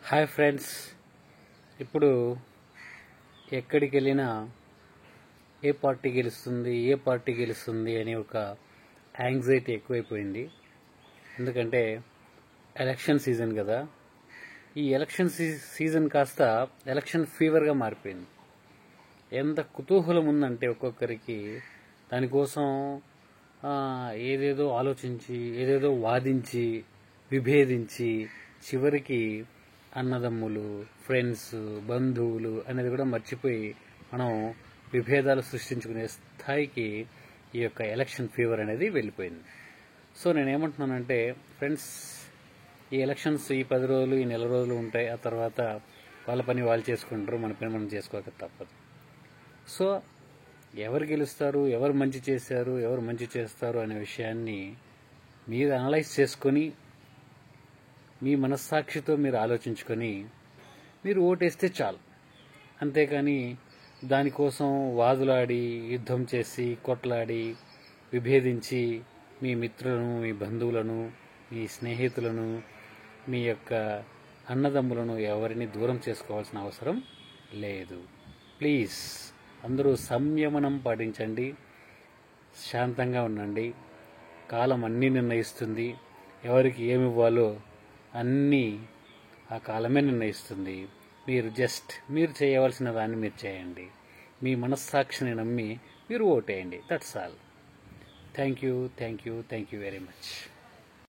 Hi friends, ఇప్పుడు ఎక్కడికి వెళ్ళినా ఏ పార్టీ గెలుస్తుంది అనే ఒక యాంగ్జైటీ ఎక్కువైపోయింది. ఎందుకంటే ఎలక్షన్ సీజన్ కదా. ఈ ఎలక్షన్ సీజన్ కాస్త ఎలక్షన్ ఫీవర్గా మారిపోయింది. ఎంత కుతూహలం ఉందంటే ఒక్కొక్కరికి దానికోసం ఏదేదో ఆలోచించి, ఏదేదో వాదించి, విభేదించి, చివరికి అన్నదమ్ములు, ఫ్రెండ్స్, బంధువులు అనేది కూడా మర్చిపోయి మనం విభేదాలు సృష్టించుకునే స్థాయికి ఈ యొక్క ఎలక్షన్ ఫీవర్ అనేది వెళ్ళిపోయింది. సో నేనేమంటున్నానంటే ఫ్రెండ్స్, ఈ ఎలక్షన్స్ ఈ 10 రోజులు, ఈ నెల రోజులు ఉంటాయి. ఆ తర్వాత వాళ్ళ పని వాళ్ళు చేసుకుంటారు, మన పని మనం చేసుకోక తప్పదు. సో ఎవరు గెలుస్తారు, ఎవరు మంచి చేశారు, ఎవరు మంచి చేస్తారు అనే విషయాన్ని మీరు అనలైజ్ చేసుకొని, మీ మనస్సాక్షితో మీరు ఆలోచించుకొని మీరు ఓటేస్తే చాలు. అంతేకాని దానికోసం వాదులాడి, యుద్ధం చేసి, కొట్లాడి, విభేదించి మీ మిత్రులను, మీ బంధువులను, మీ స్నేహితులను, మీ యొక్క అన్నదమ్ములను ఎవరిని దూరం చేసుకోవాల్సిన అవసరం లేదు. ప్లీజ్ అందరూ సంయమనం పాటించండి, శాంతంగా ఉండండి. కాలం అన్నీ నిర్ణయిస్తుంది. ఎవరికి ఏమి ఇవ్వాలో అన్నీ ఆ కాలమే నిర్ణయిస్తుంది. మీరు చేయవలసిన దాన్ని మీరు చేయండి. మీ మనస్సాక్షిని నమ్మి మీరు ఓటేయండి. That's all. Thank you very much.